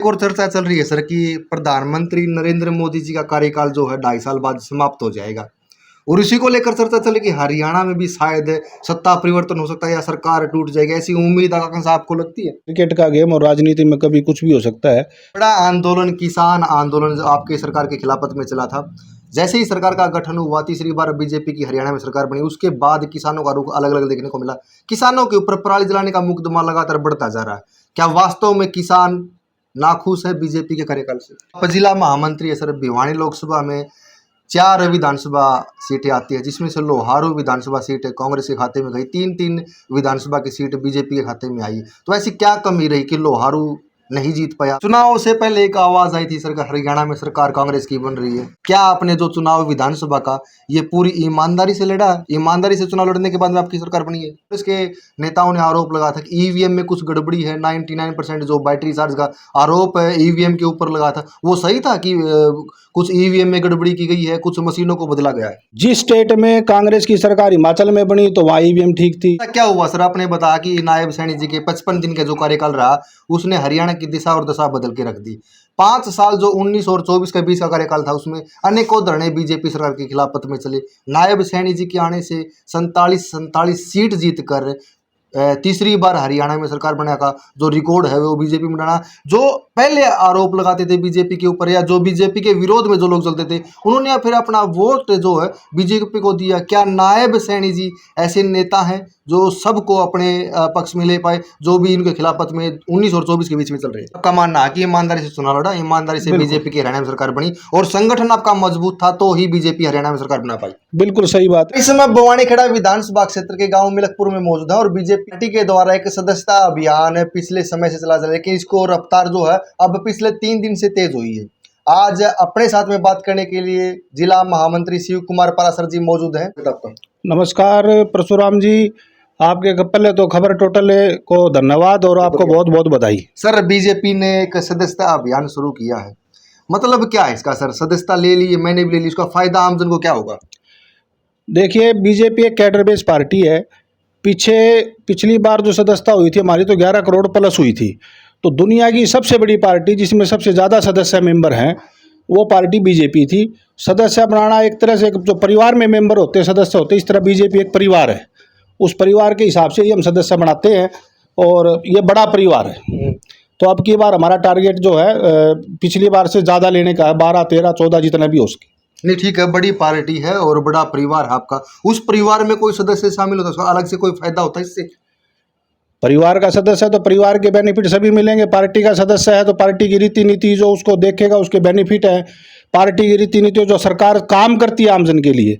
एक और चर्चा चल रही है सर कि प्रधानमंत्री नरेंद्र मोदी जी का कार्यकाल जो है 2.5 साल बाद समाप्त हो जाएगा, और इसी को लेकर चर्चा चले कि हरियाणा में भी शायद सत्ता परिवर्तन हो सकता है या सरकार टूट जाएगी, ऐसी उम्मीद आकांक्षा आपको लगती है? क्रिकेट का गेम और राजनीति में कभी कुछ भी हो सकता है। बड़ा आंदोलन, किसान आंदोलन जो आपके सरकार के खिलाफत में चला था, जैसे ही सरकार का गठन हुआ, तीसरी बार बीजेपी की हरियाणा में सरकार बनी, उसके बाद किसानों का रुख अलग अलग देखने को मिला। किसानों के ऊपर पराली जलाने का मुकदमा लगातार बढ़ता जा रहा है। क्या वास्तव में किसान नाखुश है बीजेपी के कार्यकाल से? जिला महामंत्री है सर, भिवानी लोकसभा में 4 विधानसभा सीटें आती है, जिसमें से लोहारू विधानसभा सीट कांग्रेस के खाते में गई, 3 विधानसभा की सीट बीजेपी के खाते में आई। तो ऐसी क्या कमी रही कि लोहारू नहीं जीत पाया? चुनाव से पहले एक आवाज आई थी सरकार, हरियाणा में सरकार कांग्रेस की बन रही है। क्या आपने जो चुनाव विधानसभा का ये पूरी ईमानदारी से लड़ा? ईमानदारी से चुनाव लड़ने के बाद में आपकी सरकार बनी है। इसके नेताओं ने आरोप लगाया था कि ईवीएम में कुछ गड़बड़ी है। 99% जो बैटरी चार्ज का आरोप है ईवीएम के ऊपर लगा था, वो सही था कि कुछ ईवीएम में गड़बड़ी की गई है, कुछ मशीनों को बदला गया है? जिस स्टेट में कांग्रेस की सरकार हिमाचल में बनी तो वहाँ ईवीएम ठीक थी। क्या हुआ सर? आपने बताया कि नायब सैनी जी के 55 दिन का जो कार्यकाल रहा, उसने हरियाणा की दिशा और दशा बदल के रख दी। 5 साल जो 19 और 24 के बीच का कार्यकाल था, उसमें अनेकों धरने बीजेपी सरकार के खिलाफत में चले। नायब सैनी जी के आने से 47 सीट जीत कर तीसरी बार हरियाणा में सरकार बनाने का जो रिकॉर्ड है वो बीजेपी में बना। जो पहले आरोप लगाते थे बीजेपी के ऊपर या जो बीजेपी के विरोध में जो लोग चलते थे, उन्होंने फिर अपना वोट जो है बीजेपी को दिया। क्या नायब सैनी जी ऐसे नेता हैं जो सबको अपने पक्ष में ले पाए, जो भी इनके खिलाफत में 19 और 24 के बीच में चल रहे हैं? आपका मानना है कि ईमानदारी से चुनाव लड़ा, ईमानदारी से बीजेपी की हरियाणा में सरकार बनी और संगठन आपका मजबूत था तो ही बीजेपी हरियाणा में सरकार बना पाई? बिल्कुल सही बात। इस समय बवानीखेड़ा विधानसभा क्षेत्र के गांव मिलकपुर में मौजूद है और बीजेपी पार्टी के द्वारा एक सदस्यता अभियान पिछले समय से चला जा रहा है, लेकिन इसको रफ्तार जो है अब पिछले 3 दिन से तेज हुई है। आज अपने साथ में बात करने के लिए जिला महामंत्री शिव कुमार पारासर जी मौजूद हैं। नमस्कार परशुराम जी, आपके पहले तो खबर टोटल को धन्यवाद और आपको बहुत बहुत बधाई। सर, बीजेपी ने एक सदस्यता अभियान शुरू किया है, मतलब क्या है इसका? सर, सदस्यता ले ली, मैंने भी ले ली, इसका फायदा आमजन को क्या होगा? देखिए, बीजेपी एक कैडर बेस्ड पार्टी है। पिछली बार जो सदस्यता हुई थी हमारी तो 11 करोड़ प्लस हुई थी। तो दुनिया की सबसे बड़ी पार्टी जिसमें सबसे ज़्यादा सदस्य मेंबर हैं वो पार्टी बीजेपी थी। सदस्य बनाना एक तरह से जो परिवार में मेंबर होते हैं, सदस्य होते हैं, इस तरह बीजेपी एक परिवार है। उस परिवार के हिसाब से ही हम सदस्य बनाते हैं और ये बड़ा परिवार है। तो अब की बार हमारा टारगेट जो है पिछली बार से ज़्यादा लेने का है, 12, 13, 14 जितना भी हो सके। नहीं, ठीक है, बड़ी पार्टी है और बड़ा परिवार है आपका। उस परिवार में कोई सदस्य शामिल होता है, उसका अलग से कोई फायदा होता है इससे? परिवार का सदस्य है तो परिवार के बेनिफिट सभी मिलेंगे। पार्टी का सदस्य है तो पार्टी की रीति नीति जो उसको देखेगा उसके बेनिफिट है। पार्टी की रीति नीति जो सरकार काम करती है आमजन के लिए,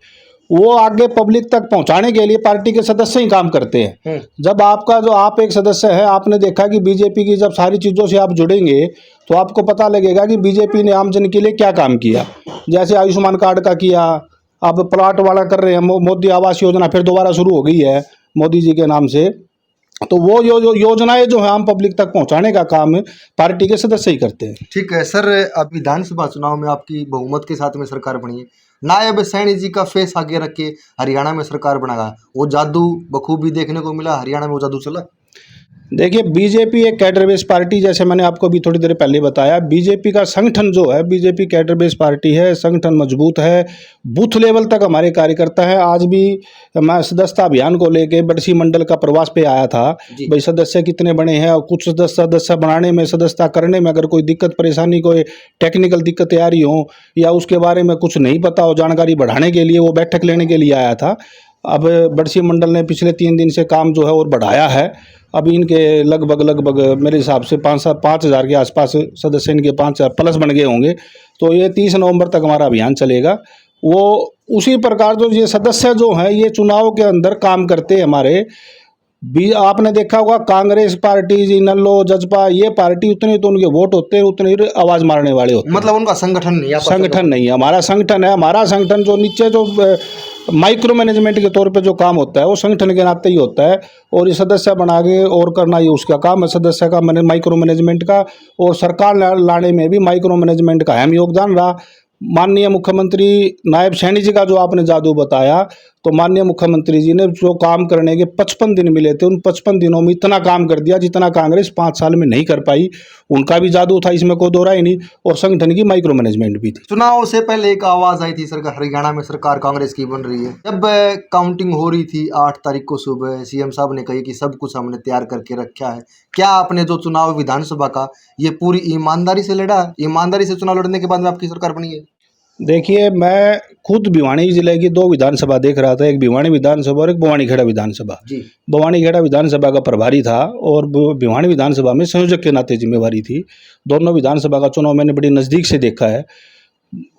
वो आगे पब्लिक तक पहुंचाने के लिए पार्टी के सदस्य ही काम करते हैं। जब आप एक सदस्य है, आपने देखा कि बीजेपी की जब सारी चीज़ों से आप जुड़ेंगे तो आपको पता लगेगा कि बीजेपी ने आमजन के लिए क्या काम किया। जैसे आयुष्मान कार्ड का किया, अब प्लॉट वाला कर रहे हैं, मोदी आवास योजना फिर दोबारा शुरू हो गई है मोदी जी के नाम से। तो वो योजनाएं जो है आम पब्लिक तक पहुंचाने का काम पार्टी के सदस्य ही करते हैं। ठीक है सर, अब विधानसभा चुनाव में आपकी बहुमत के साथ में सरकार बनी है, नायब सैनी जी का फेस आगे रख के हरियाणा में सरकार बनागा, वो जादू बखूबी देखने को मिला? हरियाणा में वो जादू चला? देखिए, बीजेपी एक कैडर बेस्ड पार्टी, जैसे मैंने आपको अभी थोड़ी देर पहले बताया, बीजेपी का संगठन जो है, बीजेपी कैडर बेस्ड पार्टी है, संगठन मजबूत है, बूथ लेवल तक हमारे कार्यकर्ता है। आज भी मैं सदस्यता अभियान को लेके बड़सी मंडल का प्रवास पे आया था, भाई सदस्य कितने बने हैं और कुछ सदस्य बनाने में, सदस्यता करने में अगर कोई दिक्कत परेशानी, कोई टेक्निकल दिक्कतें आ रही हों या उसके बारे में कुछ नहीं पता हो, जानकारी बढ़ाने के लिए वो बैठक लेने के लिए आया था। अब बड़सी मंडल ने पिछले 3 दिन से काम जो है और बढ़ाया है। अभी इनके लगभग मेरे हिसाब से 5,000 के आसपास सदस्य इनके 5,000 प्लस बन गए होंगे। तो ये 30 नवंबर तक हमारा अभियान चलेगा। वो उसी प्रकार जो ये सदस्य जो हैं ये चुनाव के अंदर काम करते हैं हमारे। भी आपने देखा होगा कांग्रेस पार्टी, नल्लो, जजपा, ये पार्टी उतने तो उनके वोट होते हैं, उतने ही आवाज़ मारने वाले होते हैं। मतलब उनका संगठन नहीं है? संगठन नहीं है, हमारा संगठन है। हमारा संगठन जो नीचे जो माइक्रो मैनेजमेंट के तौर पे जो काम होता है वो संगठन के नाते ही होता है और ये सदस्य बना के और करना ये उसका काम है, सदस्य का माइक्रो मैनेजमेंट का। और सरकार लाने में भी माइक्रो मैनेजमेंट का अहम योगदान रहा। माननीय मुख्यमंत्री नायब सैनी जी का जो आपने जादू बताया, तो माननीय मुख्यमंत्री जी ने जो काम करने के 55 दिन मिले थे, उन 55 दिनों में इतना काम कर दिया जितना कांग्रेस 5 साल में नहीं कर पाई। उनका भी जादू था, इसमें कोई दो राय नहीं, और संगठन की माइक्रो मैनेजमेंट भी थी। चुनाव से पहले एक आवाज आई थी सरकार, हरियाणा में सरकार कांग्रेस की बन रही है। जब काउंटिंग हो रही थी 8 तारीख को सुबह, सीएम साहब ने कही कि सब कुछ हमने तैयार करके रखा है। क्या आपने जो चुनाव विधानसभा का ये पूरी ईमानदारी से लड़ा? ईमानदारी से चुनाव लड़ने के बाद में आपकी सरकार बनी है? देखिए, मैं खुद भिवानी जिले की 2 विधानसभा देख रहा था, एक भिवानी विधानसभा और एक बवानीखेड़ा विधानसभा। जी। बवानीखेड़ा विधानसभा का प्रभारी था और भिवानी विधानसभा में संयोजक के नाते जिम्मेवारी थी। दोनों विधानसभा का चुनाव मैंने बड़ी नज़दीक से देखा है।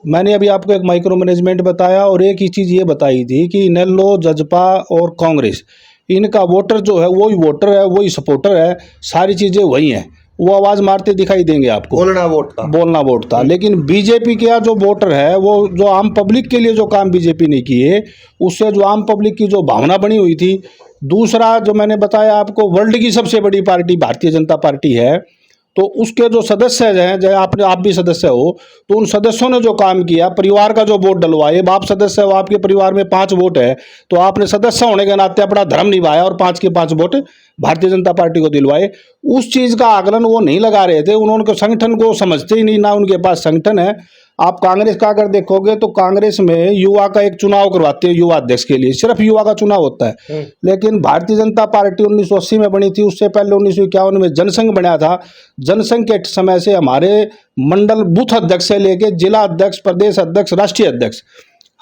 मैंने अभी आपको एक माइक्रो मैनेजमेंट बताया और एक ही चीज़ ये बताई थी कि इनेलो, जजपा और कांग्रेस, इनका वोटर जो है वही वोटर है, वही सपोर्टर है, सारी चीज़ें वही हैं। वो आवाज़ मारते दिखाई देंगे आपको, बोलना वोट था। बोलना वोट था। लेकिन बीजेपी का जो वोटर है, वो जो आम पब्लिक के लिए जो काम बीजेपी ने किए, उससे जो आम पब्लिक की जो भावना बनी हुई थी। दूसरा जो मैंने बताया आपको, वर्ल्ड की सबसे बड़ी पार्टी भारतीय जनता पार्टी है, तो उसके जो सदस्य हैं, जैसे आप भी सदस्य हो, तो उन सदस्यों ने जो काम किया, परिवार का जो वोट डलवाए, आप सदस्य हो, आपके परिवार में 5 वोट है, तो आपने सदस्य होने के नाते अपना धर्म निभाया और 5 के 5 वोट भारतीय जनता पार्टी को दिलवाए। उस चीज़ का आकलन वो नहीं लगा रहे थे, उन्होंने संगठन को समझते ही नहीं, ना उनके पास संगठन है। आप कांग्रेस का अगर देखोगे तो कांग्रेस में युवा का एक चुनाव करवाते हैं, युवा अध्यक्ष के लिए सिर्फ युवा का चुनाव होता है। लेकिन भारतीय जनता पार्टी 1980 में बनी थी, उससे पहले 1951 में जनसंघ बना था। जनसंघ के समय से हमारे मंडल बूथ अध्यक्ष से लेके जिला अध्यक्ष, प्रदेश अध्यक्ष, राष्ट्रीय अध्यक्ष,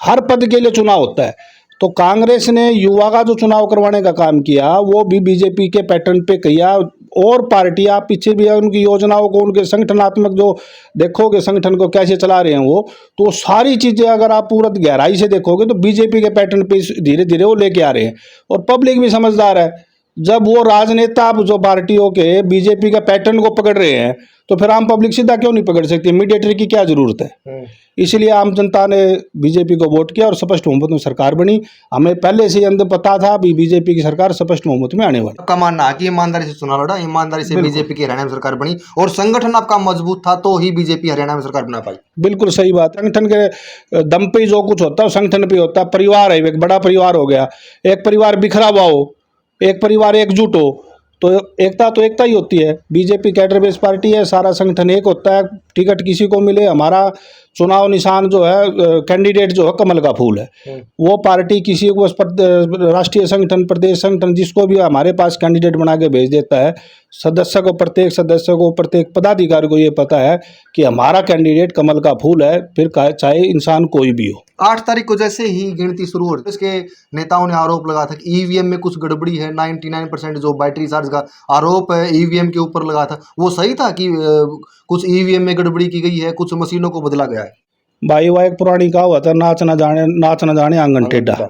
हर पद के लिए चुनाव होता है। तो कांग्रेस ने युवा का जो चुनाव करवाने का काम किया, वो भी बीजेपी के पैटर्न पे किया। और पार्टियां पीछे भी उनकी योजनाओं को, उनके संगठनात्मक जो देखोगे संगठन को कैसे चला रहे हैं वो, तो सारी चीज़ें अगर आप पूरा गहराई से देखोगे तो बीजेपी के पैटर्न पे धीरे धीरे वो लेके आ रहे हैं। और पब्लिक भी समझदार है, जब वो राजनेता जो पार्टियों के बीजेपी का पैटर्न को पकड़ रहे हैं, तो फिर आम पब्लिक सीधा क्यों नहीं पकड़ सकती? मीडिएटर की क्या जरूरत है? इसलिए आम जनता ने बीजेपी को वोट किया और स्पष्ट बहुमत में सरकार बनी। हमें पहले से अंदर पता था भी बीजेपी की सरकार स्पष्ट बहुमत में आने वाली। आपका मानना है कि ईमानदारी से चुनाव लड़ा, ईमानदारी से बीजेपी की हरियाणा में सरकार बनी और संगठन आपका मजबूत था तो ही बीजेपी हरियाणा में सरकार बना पाई। बिल्कुल सही बात। संगठन के दम पे जो कुछ होता है वो संगठन पे होता है। परिवार है, एक बड़ा परिवार हो गया। एक परिवार बिखरा हुआ हो, एक परिवार एकजुट हो, तो एकता ही होती है। बीजेपी कैडर बेस पार्टी है, सारा संगठन एक होता है। टिकट किसी को मिले, हमारा चुनाव निशान जो है, कैंडिडेट जो है कमल का फूल है। वो पार्टी किसी को राष्ट्रीय संगठन, प्रदेश संगठन, जिसको भी हमारे पास कैंडिडेट बना के भेज देता है। प्रत्येक सदस्य को, प्रत्येक पदाधिकारी को ये पता है कि हमारा कैंडिडेट कमल का फूल है, फिर चाहे इंसान कोई भी हो। 8 तारीख को जैसे ही गिनती शुरू हो रही, इसके नेताओं ने आरोप लगा था कि ईवीएम में कुछ गड़बड़ी है। 99% जो बैटरी चार्ज का आरोप है ईवीएम के ऊपर लगा था, वो सही था कि कुछ ईवीएम में गड़बड़ी की गई है, कुछ मशीनों को बदला गया है? भाई वह एक पुरानी कहावत है, नाच न जाने आंगन टेढ़ा।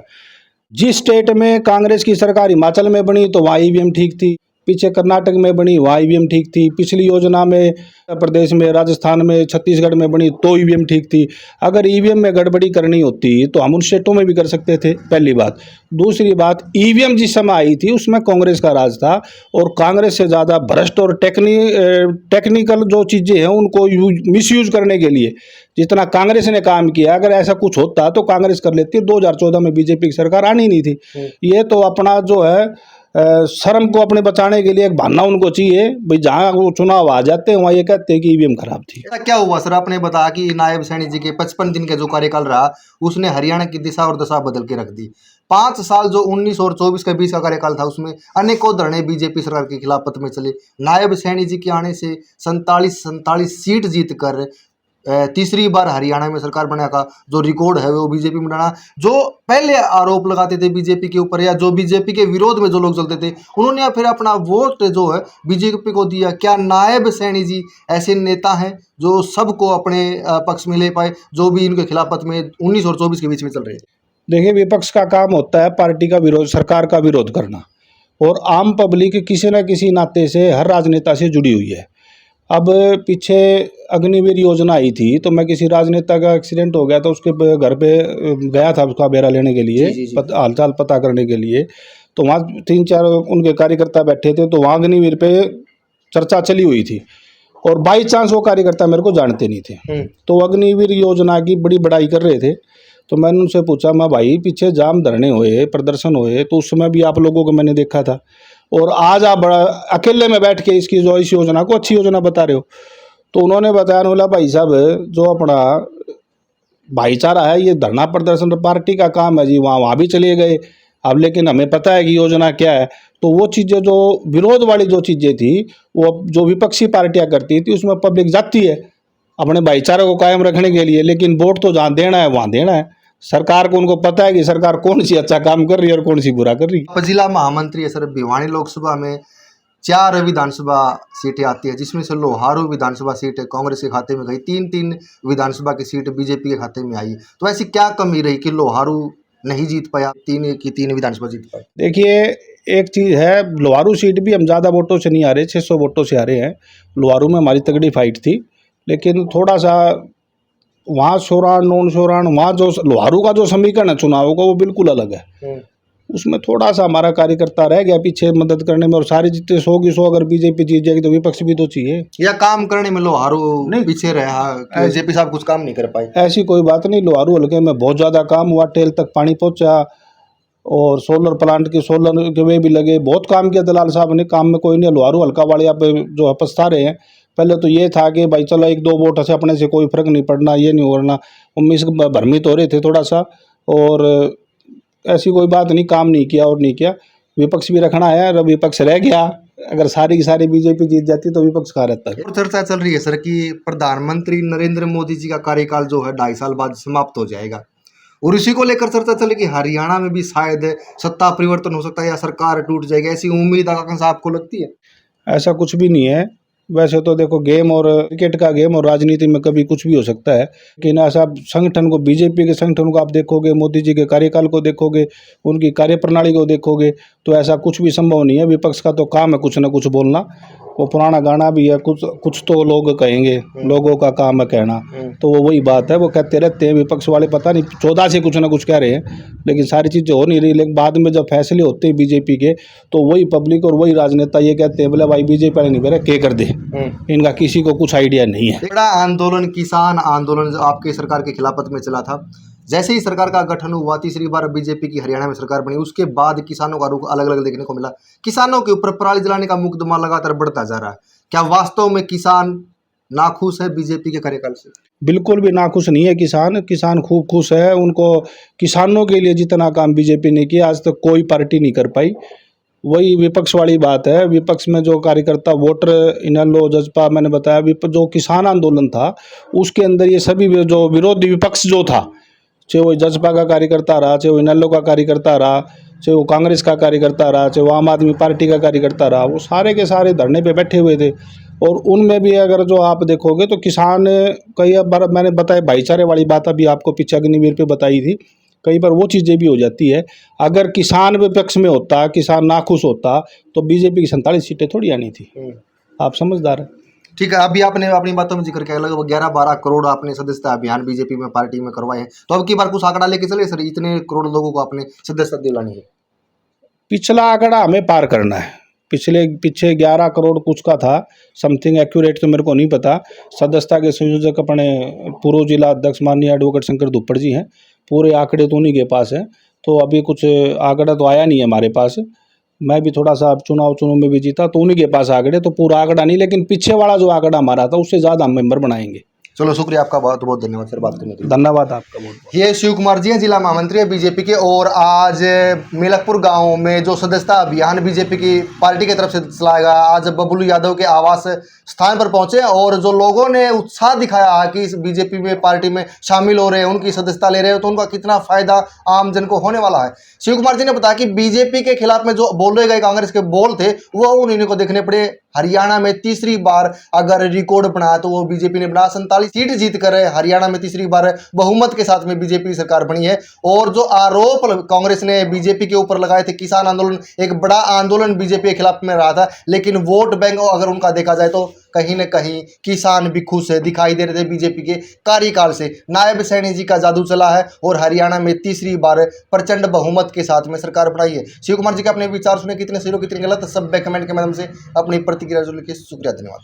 जिस स्टेट में कांग्रेस की सरकार हिमाचल में बनी तो वहाँ ईवीएम ठीक थी, पीछे कर्नाटक में बनी वहाँ ईवीएम ठीक थी, पिछली योजना में प्रदेश में, राजस्थान में, छत्तीसगढ़ में बनी तो ईवीएम ठीक थी। अगर ईवीएम में गड़बड़ी करनी होती तो हम उन स्टेटों में भी कर सकते थे, पहली बात। दूसरी बात, ईवीएम जिस समय आई थी उसमें कांग्रेस का राज था और कांग्रेस से ज़्यादा भ्रष्ट और टेक्निकल जो चीज़ें हैं उनको मिसयूज करने के लिए जितना कांग्रेस ने काम किया, अगर ऐसा कुछ होता तो कांग्रेस कर लेती। 2014 में बीजेपी की सरकार आनी नहीं थी। ये तो अपना जो है शर्म को अपने बचाने के लिए एक बहाना उनको चाहिए भाई, जहाँ वो चुनाव आ जाते हैं वहाँ ये कहते हैं कि ईवीएम खराब थी। ऐसा क्या हुआ सर? आपने बताया कि नायब सैनी जी के 55 दिन का जो कार्यकाल रहा उसने हरियाणा की दिशा और दशा बदल के रख दी। 5 साल जो 19 और 24 के बीच का कार्यकाल था उसमें अनेकों धरने बीजेपी सरकार के खिलाफत में चले। नायब सैनी जी के आने से 47 सीट जीत कर तीसरी बार हरियाणा में सरकार बनाने का जो रिकॉर्ड है वो बीजेपी में बना। जो पहले आरोप लगाते थे बीजेपी के ऊपर या जो बीजेपी के विरोध में जो लोग चलते थे, उन्होंने फिर अपना वोट जो है बीजेपी को दिया। क्या नायब सैनी जी ऐसे नेता हैं जो सबको अपने पक्ष में ले पाए, जो भी इनके खिलाफत में 19 और 24 के बीच में चल रहे हैं? देखिए, विपक्ष का काम होता है पार्टी का विरोध, सरकार का विरोध करना, और आम पब्लिक किसी न किसी नाते से हर राजनेता से जुड़ी हुई है। अब पीछे अग्निवीर योजना आई थी, तो मैं किसी राजनेता का एक्सीडेंट हो गया तो उसके घर पे गया था उसका बेरा लेने के लिए, हालचाल पता करने के लिए। तो वहाँ 3-4 उनके कार्यकर्ता बैठे थे, तो वहाँ अग्निवीर पे चर्चा चली हुई थी और बाई चांस वो कार्यकर्ता मेरे को जानते नहीं थे। तो अग्निवीर योजना की बड़ी बड़ाई कर रहे थे। तो मैंने उनसे पूछा, मैं भाई पीछे जाम धरने हुए, प्रदर्शन हुए, तो उस समय भी आप लोगों को मैंने देखा था, और आज आप बड़ा अकेले में बैठ के इसकी जो इस योजना को अच्छी योजना बता रहे हो। तो उन्होंने बताया, बोला भाई साहब जो अपना भाईचारा है, ये धरना प्रदर्शन पार्टी का काम है जी, वहाँ भी चले गए अब, लेकिन हमें पता है कि योजना क्या है। तो वो चीज़ें जो विरोध वाली जो चीज़ें थी, वो जो विपक्षी पार्टियां करती थी, उसमें पब्लिक जाती है अपने भाईचारे को कायम रखने के लिए, लेकिन वोट तो जहाँ देना है वहाँ देना है। सरकार को, उनको पता है कि सरकार कौन सी अच्छा काम कर रही है और कौन सी बुरा कर रही है। आप जिला महामंत्री है सर, भिवानी लोकसभा में 4 विधानसभा सीटें आती है, जिसमें से लोहारू विधानसभा सीट कांग्रेस के खाते में गई, 3 विधानसभा की सीट बीजेपी के खाते में आई। तो ऐसी क्या कमी रही कि लोहारू नहीं जीत पाया, 3 विधानसभा जीत पाए? देखिए, एक चीज़ है, लोहारू सीट भी हम ज़्यादा वोटों से नहीं आ रहे, 600 वोटों से आ रहे हैं। लोहारू में हमारी तगड़ी फाइट थी, लेकिन थोड़ा सा वहाँ शोरान नॉन शोरान, वहाँ जो लोहारू का जो समीकरण है चुनाव का, वो बिल्कुल अलग है। उसमें थोड़ा सा हमारा कार्यकर्ता रह गया पीछे मदद करने में, और सारी जितने 100 की 100 अगर बीजेपी जीत जाएगी तो विपक्ष भी तो चाहिए, या काम करने में लोहारू नहीं पीछे रहा, बीजेपी साहब कुछ काम नहीं कर पाए? ऐसी कोई बात नहीं। लोहारू हल्के में बहुत ज़्यादा काम हुआ, टेल तक पानी पहुँचा, और सोलर प्लांट के सोलर के वे भी लगे, बहुत काम किया दलाल साहब ने। काम में कोई नहीं, लोहारू हल्का वाले आप जो है पछता रहे हैं। पहले तो ये था कि भाई चलो 1-2 वोट से अपने से कोई फर्क नहीं पड़ना, ये नहीं होना, उम्मीद भ्रमित हो रहे थे थोड़ा सा, और ऐसी कोई बात नहीं, काम नहीं किया और नहीं किया। विपक्ष भी रखना है, अगर विपक्ष रह गया, अगर सारी की सारी बीजेपी जीत जाती तो विपक्ष कहाँ रहता है। और चर्चा चल रही है सर कि प्रधानमंत्री नरेंद्र मोदी जी का कार्यकाल जो है 2.5 साल बाद समाप्त हो जाएगा, और इसी को लेकर चर्चा चले कि हरियाणा में भी शायद सत्ता परिवर्तन हो सकता है या सरकार टूट जाएगी। ऐसी उम्मीद आकांक्षा आपको लगती है? ऐसा कुछ भी नहीं है। वैसे तो देखो, गेम और क्रिकेट का गेम और राजनीति में कभी कुछ भी हो सकता है, लेकिन ऐसा संगठन को, बीजेपी के संगठन को आप देखोगे, मोदी जी के कार्यकाल को देखोगे, उनकी कार्यप्रणाली को देखोगे, तो ऐसा कुछ भी संभव नहीं है। विपक्ष का तो काम है कुछ ना कुछ बोलना, वो पुराना गाना भी है, कुछ कुछ तो लोग कहेंगे, लोगों का काम है कहना। तो वो वही बात है, वो कहते रहते हैं विपक्ष वाले, पता नहीं 14 से कुछ ना कुछ कह रहे हैं, लेकिन सारी चीज़ें हो नहीं रही। लेकिन बाद में जब फैसले होते हैं बीजेपी के, तो वही पब्लिक और वही राजनेता ये कहते हैं, बोले भाई बीजेपी वाले नहीं, मेरा के कर दे, इनका किसी को कुछ आइडिया नहीं है। बड़ा आंदोलन, किसान आंदोलन जो आपकी सरकार के खिलाफत में चला था, जैसे ही सरकार का गठन हुआ, तीसरी बार बीजेपी की हरियाणा में सरकार बनी, उसके बाद किसानों का रुख अलग अलग देखने को मिला। किसानों के ऊपर पराली जलाने का मुकदमा लगातार बढ़ता जा रहा है। क्या वास्तव में किसान नाखुश है बीजेपी के कार्यकाल से? बिल्कुल भी नाखुश नहीं है किसान, किसान खूब खुश है। उनको किसानों के लिए जितना काम बीजेपी ने किया आज तक कोई पार्टी नहीं कर पाई। वही विपक्ष वाली बात है, विपक्ष में जो कार्यकर्ता वोटर इनेलो जजपा, मैंने बताया जो किसान आंदोलन था, उसके अंदर ये सभी जो विरोधी विपक्ष जो था, चाहे वो जजपा का कार्यकर्ता रहा, चाहे वो इनेलो का कार्यकर्ता रहा, चाहे वो कांग्रेस का कार्यकर्ता रहा, चाहे वो आम आदमी पार्टी का कार्यकर्ता रहा, वो सारे के सारे धरने पे बैठे हुए थे। और उनमें भी अगर जो आप देखोगे तो किसान, कई बार मैंने बताया भाईचारे वाली बात अभी आपको पीछे अग्निवीर पे बताई थी, कई बार वो चीज़ें भी हो जाती है। अगर किसान विपक्ष में होता, किसान नाखुश होता, तो बीजेपी की 47 सीटें थोड़ी आनी थी। आप समझदार हैं। ठीक है, अभी आपने अपनी बातों में जिक्र किया लगभग 11-12 करोड़ आपने सदस्यता अभियान बीजेपी में पार्टी में करवाए हैं, तो अब की बार कुछ आंकड़ा लेके चले सर, इतने करोड़ लोगों को आपने सदस्यता दिलानी है? पिछला आंकड़ा हमें पार करना है। पीछे 11 करोड़ कुछ का था समथिंग, एक्यूरेट तो मेरे को नहीं पता। सदस्यता के संयोजक अपने पूर्व जिला अध्यक्ष माननीय एडवोकेट शंकर दुप्पड़ जी हैं, पूरे आंकड़े तो उन्हीं के पास हैं। तो अभी कुछ आंकड़ा तो आया नहीं है हमारे पास। मैं भी थोड़ा सा चुनाव में भी जीता, तो उन्हीं के पास आंकड़े, तो पूरा आंकड़ा नहीं, लेकिन पीछे वाला जो आंकड़ा हमारा था उससे ज़्यादा हम मेंबर बनाएंगे। चलो, शुक्रिया आपका, बहुत बहुत धन्यवाद सर बात करने के लिए। धन्यवाद आपका बहुत। ये शिव कुमार जी हैं, जिला महामंत्री है बीजेपी के, और आज मेलकपुर गांव में जो सदस्यता अभियान बीजेपी की पार्टी की तरफ से चलाया गया, आज बबलू यादव के आवास स्थान पर पहुंचे, और जो लोगों ने उत्साह दिखाया कि इस बीजेपी में पार्टी में शामिल हो रहे हैं, उनकी सदस्यता ले रहे हो, तो उनका कितना फायदा आम जन को होने वाला है। शिव कुमार जी ने बताया कि बीजेपी के खिलाफ में जो बोले गए कांग्रेस के बोल थे, वो उन्हीं को देखने पड़े। हरियाणा में तीसरी बार अगर रिकॉर्ड बनाया तो वो बीजेपी ने बना, 47 सीट जीत कर हरियाणा में तीसरी बार बहुमत के साथ में बीजेपी सरकार बनी है। और जो आरोप कांग्रेस ने बीजेपी के ऊपर लगाए थे, किसान आंदोलन एक बड़ा आंदोलन बीजेपी के खिलाफ में रहा था, लेकिन वोट बैंक अगर उनका देखा जाए तो कहीं न कहीं किसान भी खुश है दिखाई दे रहे थे बीजेपी के कार्यकाल से। नायब सैनी जी का जादू चला है और हरियाणा में तीसरी बार प्रचंड बहुमत के साथ में सरकार बनाई है। शिव कुमार जी के अपने विचार सुने, कितने सही कितने गलत, सब कमेंट के माध्यम से अपनी प्रतिक्रिया जो लिखी। शुक्रिया, धन्यवाद।